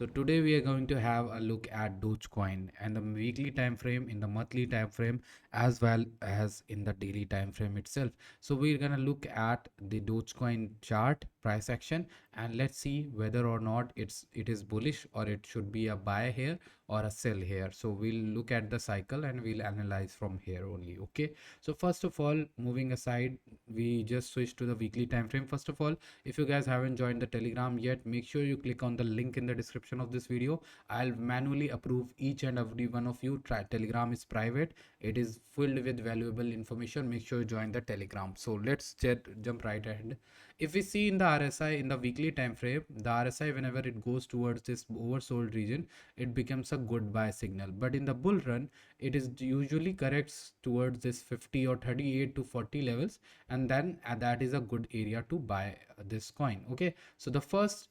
So today we are going to have a look at Dogecoin and the weekly time frame, in the monthly time frame, as well as in the daily time frame itself. So we're gonna look at the Dogecoin chart price action, and let's see whether or not it is bullish, or it should be a buy here or a sell here. So we'll look at the cycle and we'll analyze from here only. Okay. So first of all, moving aside, we just switch to the weekly time frame. First of all, if you guys haven't joined the Telegram yet, make sure you click on the link in the description of this video. I'll manually approve each and every one of you. Telegram is private. It is filled with valuable information. Make sure you join the Telegram. So let's jump right ahead. If we see in the RSI in the weekly time frame, the RSI, whenever it goes towards this oversold region, it becomes a good buy signal. But in the bull run, it is usually corrects towards this 50 or 38 to 40 levels, and then that is a good area to buy this coin. Okay, so the first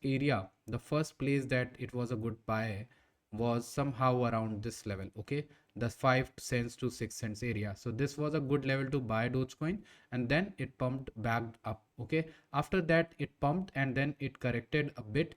place that it was a good buy was somehow around this level. Okay, the 5 cents to 6 cents area. So this was a good level to buy Dogecoin, and then it pumped back up. Okay, after that it pumped and then it corrected a bit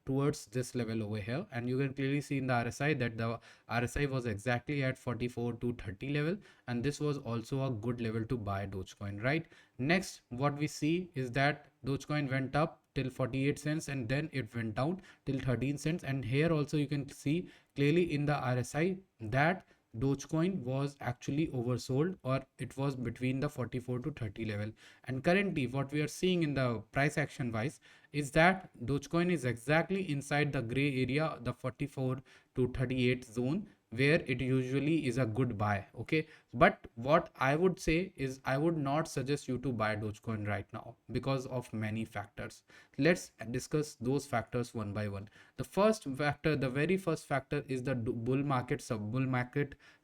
towards this level over here, and you can clearly see in the RSI that the RSI was exactly at 44 to 30 level, and this was also a good level to buy Dogecoin, right? Next, what we see is that Dogecoin went up till 48 cents and then it went down till 13 cents, and here also you can see clearly in the RSI that Dogecoin was actually oversold, or it was between the 44 to 30 level. And currently what we are seeing in the price action wise is that Dogecoin is exactly inside the gray area, the 44 to 38 zone, where it usually is a good buy. Okay, but what I would say is I would not suggest you to buy Dogecoin right now because of many factors. Let's discuss those factors one by one. The first factor, the very first factor, is the bull market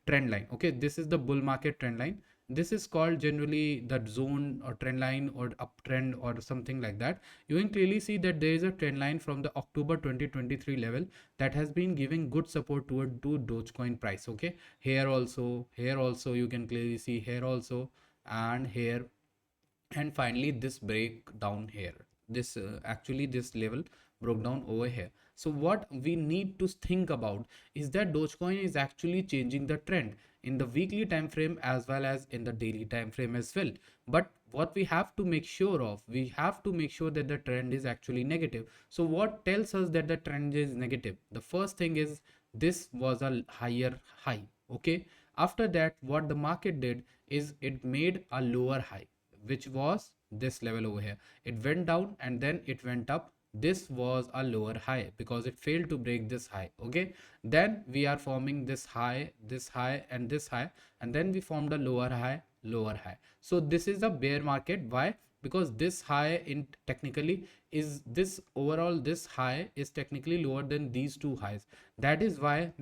trend line. Okay, this is the bull market trend line. This is called generally the zone or trend line or uptrend or something like that. You can clearly see that there is a trend line from the October 2023 level that has been giving good support toward to Dogecoin price. Okay, here also you can clearly see, here also, and here, and finally this breakdown here. This actually this level broke down over here. So what we need to think about is that Dogecoin is actually changing the trend in the weekly time frame as well as in the daily time frame as well. But what we have to make sure of, we have to make sure that the trend is actually negative. So what tells us that the trend is negative? The first thing is this was a higher high. Okay, after that what the market did is it made a lower high, which was this level over here. It went down and then it went up. This was a lower high because it failed to break this high. Okay, then we are forming this high, this high, and this high, and then we formed a lower high, lower high. So this is a bear market. Why? Because this high in technically is this overall, this high is technically lower than these two highs. That is why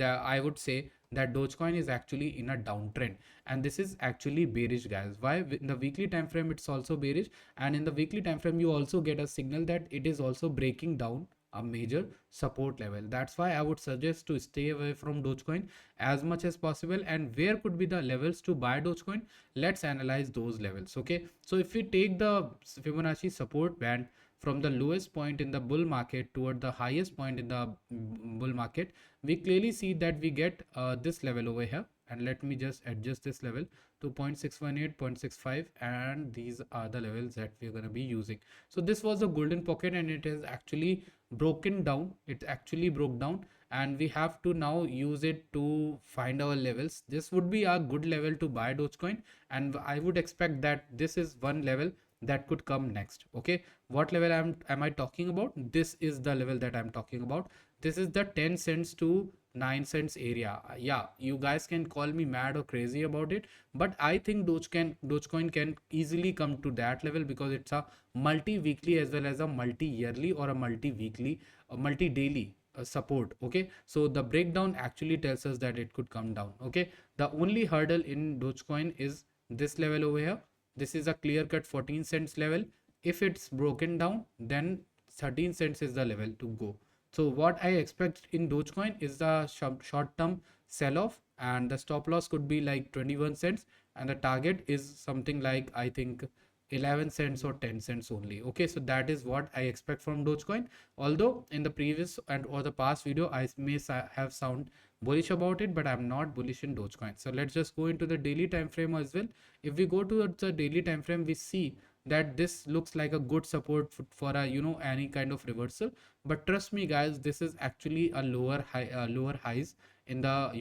I would say that Dogecoin is actually in a downtrend, and this is actually bearish, guys. Why? In the weekly time frame it's also bearish, and in the weekly time frame you also get a signal that it is also breaking down a major support level. That's why I would suggest to stay away from Dogecoin as much as possible. And where could be the levels to buy Dogecoin? Let's analyze those levels. Okay, so if we take the Fibonacci support band from the lowest point in the bull market toward the highest point in the bull market, we clearly see that we get this level over here. And let me just adjust this level to 0.618, 0.65, and these are the levels that we're going to be using. So this was a golden pocket and it is actually broken down. It actually broke down, and we have to now use it to find our levels. This would be a good level to buy Dogecoin, and I would expect that this is one level that could come next. Okay, what level am I talking about? This is the level that I'm talking about. This is the 10 cents to 9 cents area. Yeah, you guys can call me mad or crazy about it, but I think Dogecoin can easily come to that level because it's a multi-weekly as well as a multi-yearly or a multi-weekly, multi-daily support. Okay, so the breakdown actually tells us that it could come down. Okay, the only hurdle in Dogecoin is this level over here. This is a clear cut 14 cents level. If it's broken down, then 13 cents is the level to go. So what I expect in Dogecoin is the short term sell off, and the stop loss could be like 21 cents, and the target is something like, I think 11 cents or 10 cents only. Okay, so that is what I expect from Dogecoin. Although in the previous and or the past video I may have sound bullish about it, but I'm not bullish in Dogecoin. So let's just go into the daily time frame as well. If we go to the daily time frame, we see that this looks like a good support for a any kind of reversal. But trust me guys, this is actually a lower high, lower highs in the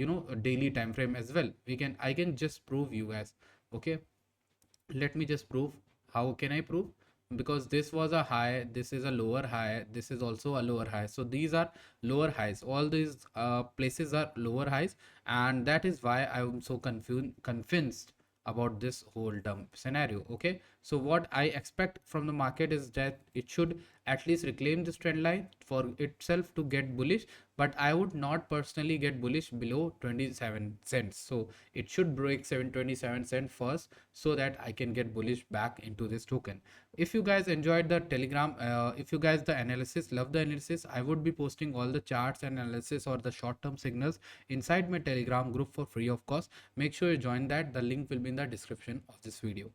daily time frame as well. I can just prove you guys. Okay, let me just prove. How can I prove? Because this was a high, this is a lower high, this is also a lower high, so these are lower highs. All these places are lower highs, and that is why I'm so convinced about this whole term scenario. Okay, so what I expect from the market is that it should at least reclaim this trend line for itself to get bullish, but I would not personally get bullish below 27 cents. So it should break 727 cents first, so that I can get bullish back into this token. If you guys enjoyed the telegram, if you guys the analysis, love the analysis, I would be posting all the charts and analysis or the short term signals inside my telegram group for free of cost. Make sure you join that. The link will be in the description of this video.